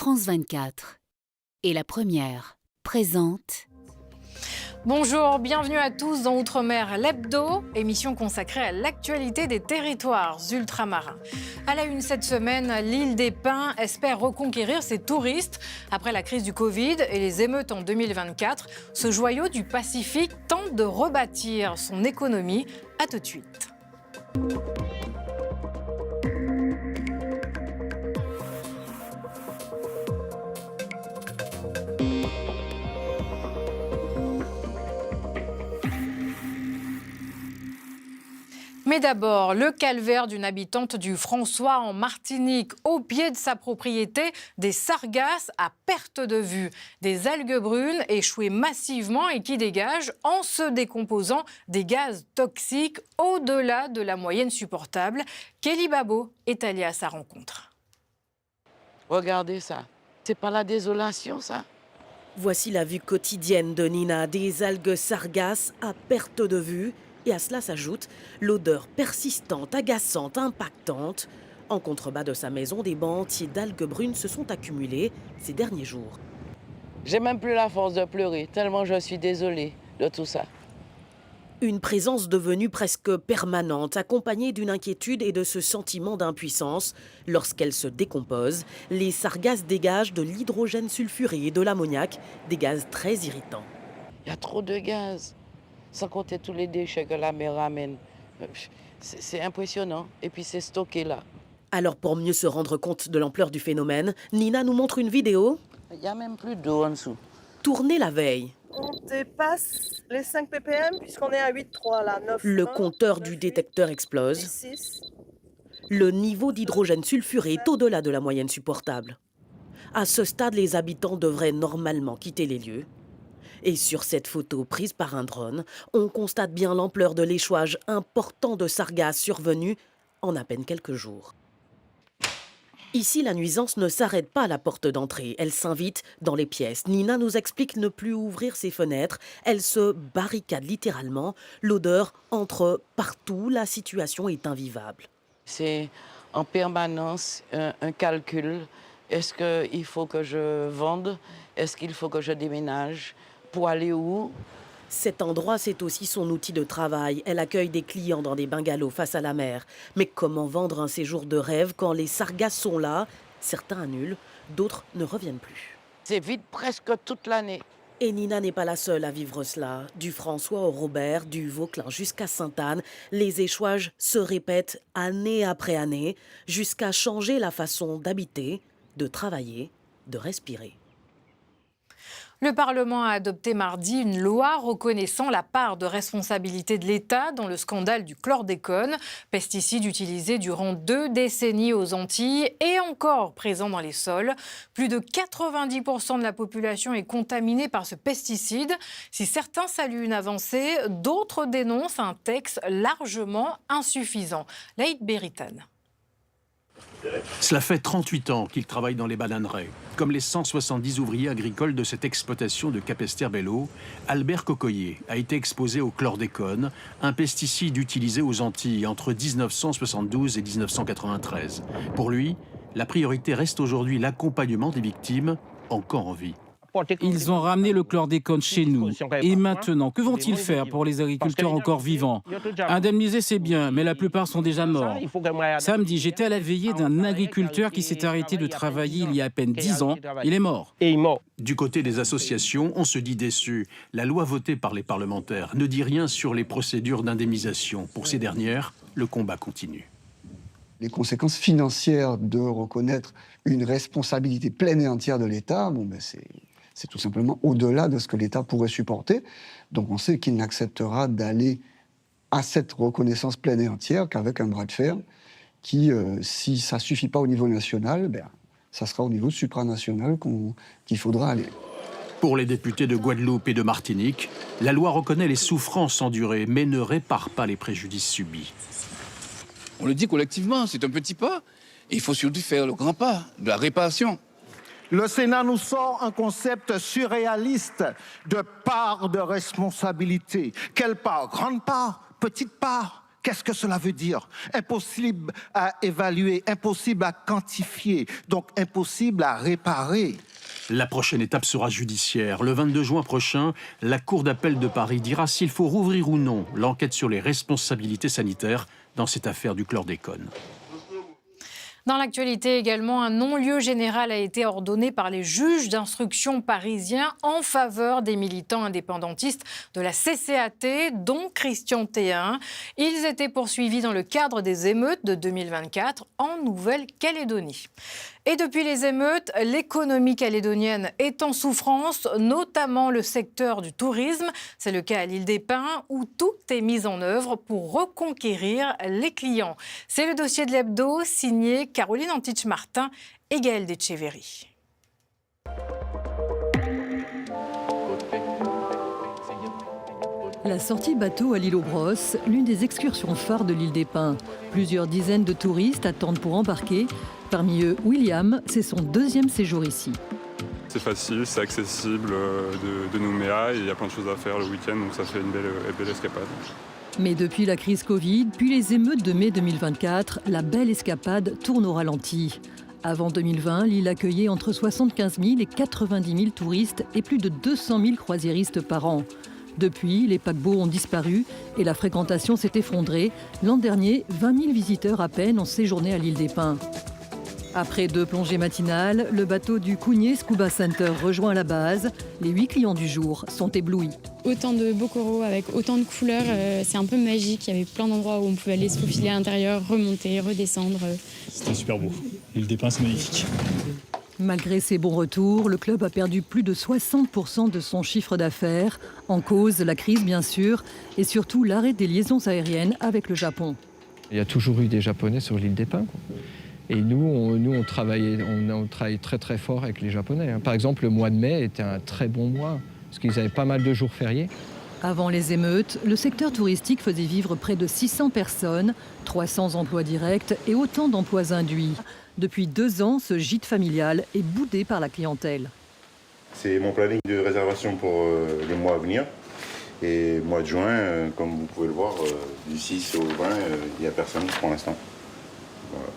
France 24 et La Première présente. Bonjour, bienvenue à tous dans Outre-mer l'Hebdo, émission consacrée à l'actualité des territoires ultramarins. À la une cette semaine, l'île des Pins espère reconquérir ses touristes. Après la crise du Covid et les émeutes en 2024, ce joyau du Pacifique tente de rebâtir son économie. À tout de suite. Mais d'abord, le calvaire d'une habitante du François en Martinique, au pied de sa propriété, des sargasses à perte de vue, des algues brunes échouées massivement et qui dégagent, en se décomposant, des gaz toxiques au-delà de la moyenne supportable. Kelly Babo est allée à sa rencontre. Regardez ça, c'est pas la désolation ça? Voici la vue quotidienne de Nina, des algues sargasses à perte de vue. Et à cela s'ajoute l'odeur persistante, agaçante, impactante. En contrebas de sa maison, des bancs entiers d'algues brunes se sont accumulés ces derniers jours. J'ai même plus la force de pleurer, tellement je suis désolée de tout ça. Une présence devenue presque permanente, accompagnée d'une inquiétude et de ce sentiment d'impuissance. Lorsqu'elle se décompose, les sargasses dégagent de l'hydrogène sulfuré et de l'ammoniac, des gaz très irritants. Il y a trop de gaz, sans compter tous les déchets que la mer ramène. C'est impressionnant, et puis c'est stocké là. Alors pour mieux se rendre compte de l'ampleur du phénomène, Nina nous montre une vidéo. Il n'y a même plus d'eau en dessous. Tournée la veille. On dépasse les 5 ppm puisqu'on est à 8,3 là, 9. Le compteur du détecteur explose. 6. Le niveau d'hydrogène sulfuré est au-delà de la moyenne supportable. À ce stade, les habitants devraient normalement quitter les lieux. Et sur cette photo prise par un drone, on constate bien l'ampleur de l'échouage important de sargasses survenu en à peine quelques jours. Ici, la nuisance ne s'arrête pas à la porte d'entrée, elle s'invite dans les pièces. Nina nous explique ne plus ouvrir ses fenêtres, elle se barricade littéralement. L'odeur entre partout, la situation est invivable. C'est en permanence un calcul. Est-ce qu'il faut que je vende? Est-ce qu'il faut que je déménage? Pour aller où? Cet endroit, c'est aussi son outil de travail. Elle accueille des clients dans des bungalows face à la mer. Mais comment vendre un séjour de rêve quand les sargasses sont là? Certains annulent, d'autres ne reviennent plus. C'est vide presque toute l'année. Et Nina n'est pas la seule à vivre cela. Du François au Robert, du Vauclin jusqu'à Sainte-Anne, les échouages se répètent année après année, jusqu'à changer la façon d'habiter, de travailler, de respirer. Le Parlement a adopté mardi une loi reconnaissant la part de responsabilité de l'État dans le scandale du chlordécone, pesticide utilisé durant 2 décennies aux Antilles et encore présent dans les sols. Plus de 90% de la population est contaminée par ce pesticide. Si certains saluent une avancée, d'autres dénoncent un texte largement insuffisant. Laïd Beritan. Cela fait 38 ans qu'il travaille dans les bananeraies. Comme les 170 ouvriers agricoles de cette exploitation de Capesterre-Belle-Eau, Albert Cocoyer a été exposé au chlordécone, un pesticide utilisé aux Antilles entre 1972 et 1993. Pour lui, la priorité reste aujourd'hui l'accompagnement des victimes encore en vie. Ils ont ramené le chlordécone chez nous. Et maintenant, que vont-ils faire pour les agriculteurs encore vivants? Indemniser, c'est bien, mais la plupart sont déjà morts. Samedi, j'étais à la veillée d'un agriculteur qui s'est arrêté de travailler il y a à peine 10 ans. Il est mort. Du côté des associations, on se dit déçu. La loi votée par les parlementaires ne dit rien sur les procédures d'indemnisation. Pour ces dernières, le combat continue. Les conséquences financières de reconnaître une responsabilité pleine et entière de l'État, c'est tout simplement au-delà de ce que l'État pourrait supporter. Donc on sait qu'il n'acceptera d'aller à cette reconnaissance pleine et entière qu'avec un bras de fer qui, si ça ne suffit pas au niveau national, ça sera au niveau supranational qu'il faudra aller. Pour les députés de Guadeloupe et de Martinique, la loi reconnaît les souffrances endurées, mais ne répare pas les préjudices subis. On le dit collectivement, c'est un petit pas. Et il faut surtout faire le grand pas de la réparation. Le Sénat nous sort un concept surréaliste de part de responsabilité. Quelle part? Grande part? Petite part? Qu'est-ce que cela veut dire? Impossible à évaluer, impossible à quantifier, donc impossible à réparer. La prochaine étape sera judiciaire. Le 22 juin prochain, la Cour d'appel de Paris dira s'il faut rouvrir ou non l'enquête sur les responsabilités sanitaires dans cette affaire du chlordécone. Dans l'actualité également, un non-lieu général a été ordonné par les juges d'instruction parisiens en faveur des militants indépendantistes de la CCAT, dont Christian Théin. Ils étaient poursuivis dans le cadre des émeutes de 2024 en Nouvelle-Calédonie. Et depuis les émeutes, l'économie calédonienne est en souffrance, notamment le secteur du tourisme. C'est le cas à l'île des Pins, où tout est mis en œuvre pour reconquérir les clients. C'est le dossier de l'Hebdo, signé Caroline Antich-Martin et Gaël Decheverry. La sortie bateau à l'île aux Brosses, l'une des excursions phares de l'île des Pins. Plusieurs dizaines de touristes attendent pour embarquer. Parmi eux, William, c'est son 2e séjour ici. C'est facile, c'est accessible de Nouméa et il y a plein de choses à faire le week-end, donc ça fait une belle escapade. Mais depuis la crise Covid, puis les émeutes de mai 2024, la belle escapade tourne au ralenti. Avant 2020, l'île accueillait entre 75 000 et 90 000 touristes et plus de 200 000 croisiéristes par an. Depuis, les paquebots ont disparu et la fréquentation s'est effondrée. L'an dernier, 20 000 visiteurs à peine ont séjourné à l'île des Pins. Après 2 plongées matinales, le bateau du Cougnier Scuba Center rejoint la base. Les 8 clients du jour sont éblouis. Autant de beaux coraux avec autant de couleurs, c'est un peu magique. Il y avait plein d'endroits où on pouvait aller se faufiler à l'intérieur, remonter, redescendre. C'était super beau. L'île des Pins, c'est magnifique. Malgré ses bons retours, le club a perdu plus de 60% de son chiffre d'affaires. En cause, la crise bien sûr, et surtout l'arrêt des liaisons aériennes avec le Japon. Il y a toujours eu des Japonais sur l'île des Pins, quoi. Et nous, on travaille très très fort avec les Japonais. Par exemple, le mois de mai était un très bon mois, parce qu'ils avaient pas mal de jours fériés. Avant les émeutes, le secteur touristique faisait vivre près de 600 personnes, 300 emplois directs et autant d'emplois induits. Depuis 2 ans, ce gîte familial est boudé par la clientèle. C'est mon planning de réservation pour les mois à venir. Et le mois de juin, comme vous pouvez le voir, du 6 au 20, il n'y a personne pour l'instant. Voilà.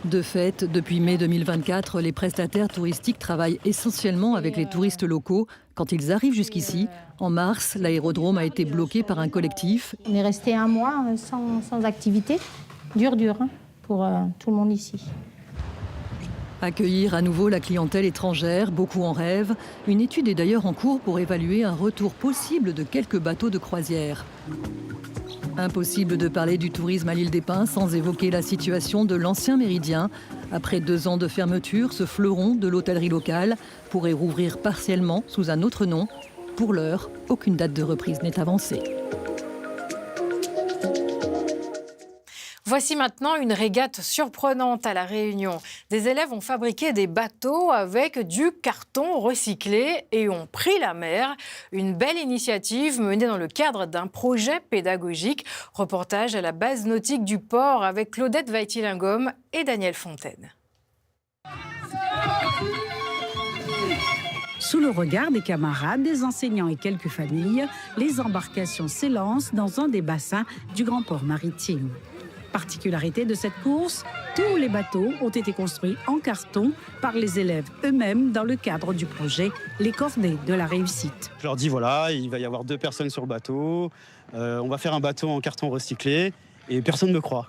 De fait, depuis mai 2024, les prestataires touristiques travaillent essentiellement avec les touristes locaux. Quand ils arrivent jusqu'ici, en mars, l'aérodrome a été bloqué par un collectif. On est resté 1 mois sans activité. Dur, hein, pour tout le monde ici. Accueillir à nouveau la clientèle étrangère, beaucoup en rêvent. Une étude est d'ailleurs en cours pour évaluer un retour possible de quelques bateaux de croisière. Impossible de parler du tourisme à l'île des Pins sans évoquer la situation de l'ancien Méridien. Après 2 ans de fermeture, ce fleuron de l'hôtellerie locale pourrait rouvrir partiellement sous un autre nom. Pour l'heure, aucune date de reprise n'est avancée. Voici maintenant une régate surprenante à La Réunion. Des élèves ont fabriqué des bateaux avec du carton recyclé et ont pris la mer. Une belle initiative menée dans le cadre d'un projet pédagogique. Reportage à la base nautique du port avec Claudette Weitilingom et Daniel Fontaine. Sous le regard des camarades, des enseignants et quelques familles, les embarcations s'élancent dans un des bassins du grand port maritime. Particularité de cette course, tous les bateaux ont été construits en carton par les élèves eux-mêmes dans le cadre du projet Les Cordées de la réussite. Je leur dis voilà, il va y avoir 2 personnes sur le bateau, on va faire un bateau en carton recyclé et personne ne me croit.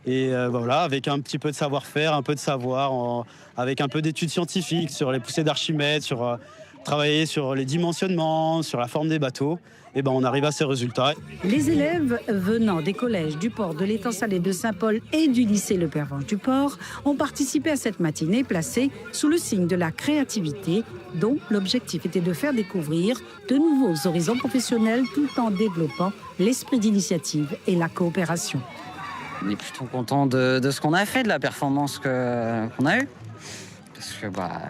Et voilà, avec un petit peu de savoir-faire, un peu de savoir, avec un peu d'études scientifiques sur les poussées d'Archimède, sur travailler sur les dimensionnements, sur la forme des bateaux, et ben on arrive à ces résultats. Les élèves venant des collèges du port de l'Étang Salé de Saint-Paul et du lycée Le Pervenche du Port ont participé à cette matinée placée sous le signe de la créativité, dont l'objectif était de faire découvrir de nouveaux horizons professionnels tout en développant l'esprit d'initiative et la coopération. On est plutôt content de ce qu'on a fait, de la performance qu'on a eue. Parce que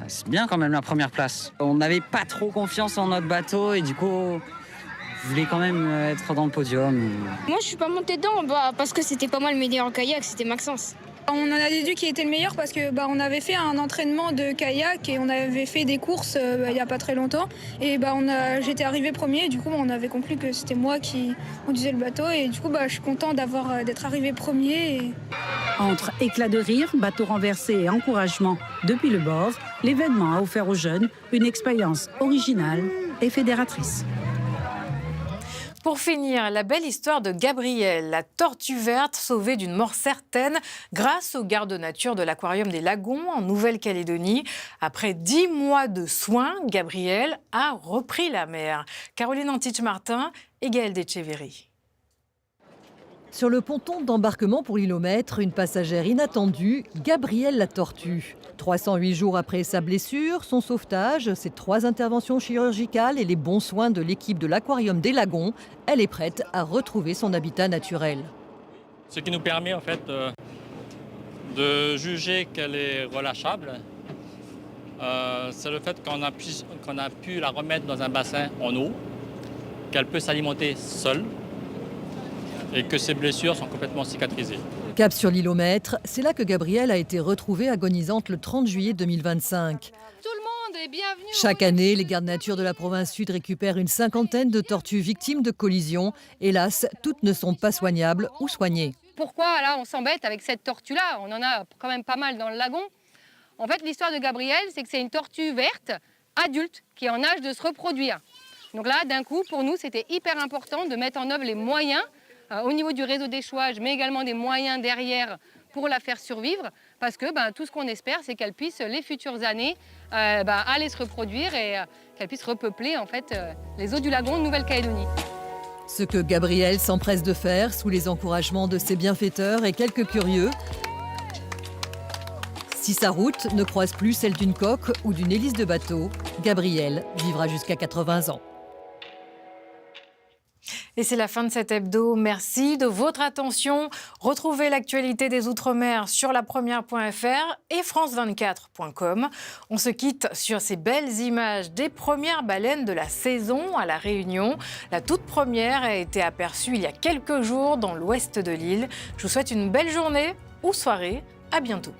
c'est bien quand même la première place. On n'avait pas trop confiance en notre bateau et du coup, on voulait quand même être dans le podium. Moi, je suis pas montée dedans parce que c'était pas moi le meilleur en kayak, c'était Maxence. On en a déduit qui était le meilleur parce que on avait fait un entraînement de kayak et on avait fait des courses il n'y a pas très longtemps. Et j'étais arrivé premier et du coup on avait conclu que c'était moi qui conduisais le bateau. Et du coup je suis content d'être arrivé premier. Entre éclats de rire, bateau renversé et encouragement depuis le bord, l'événement a offert aux jeunes une expérience originale et fédératrice. Pour finir, la belle histoire de Gabrielle, la tortue verte sauvée d'une mort certaine grâce aux gardes nature de l'aquarium des Lagons en Nouvelle-Calédonie. Après 10 mois de soins, Gabrielle a repris la mer. Caroline Antich-Martin et Gaëlle Decheverry. Sur le ponton d'embarquement pour l'Ilomètre, une passagère inattendue, Gabrielle la tortue. 308 jours après sa blessure, son sauvetage, ses 3 interventions chirurgicales et les bons soins de l'équipe de l'aquarium des Lagons, elle est prête à retrouver son habitat naturel. Ce qui nous permet en fait de juger qu'elle est relâchable, c'est le fait qu'on a pu la remettre dans un bassin en eau, qu'elle peut s'alimenter seule, et que ses blessures sont complètement cicatrisées. Cap sur l'Ilomètre, c'est là que Gabrielle a été retrouvée agonisante le 30 juillet 2025. Tout le monde est bienvenu. Chaque année, les gardes nature de la province sud récupèrent une 50aine de tortues victimes de collisions. Hélas, toutes ne sont pas soignables ou soignées. Pourquoi là on s'embête avec cette tortue-là? On en a quand même pas mal dans le lagon. En fait, l'histoire de Gabrielle, c'est que c'est une tortue verte, adulte, qui est en âge de se reproduire. Donc là, d'un coup, pour nous, c'était hyper important de mettre en œuvre les moyens au niveau du réseau d'échouage, mais également des moyens derrière pour la faire survivre, parce que tout ce qu'on espère, c'est qu'elle puisse, les futures années, aller se reproduire et qu'elle puisse repeupler en fait, les eaux du lagon de Nouvelle-Calédonie. Ce que Gabrielle s'empresse de faire, sous les encouragements de ses bienfaiteurs et quelques curieux, si sa route ne croise plus celle d'une coque ou d'une hélice de bateau, Gabrielle vivra jusqu'à 80 ans. Et c'est la fin de cet hebdo. Merci de votre attention. Retrouvez l'actualité des Outre-mer sur lapremière.fr et france24.com. On se quitte sur ces belles images des premières baleines de la saison à La Réunion. La toute première a été aperçue il y a quelques jours dans l'ouest de l'île. Je vous souhaite une belle journée ou soirée. À bientôt.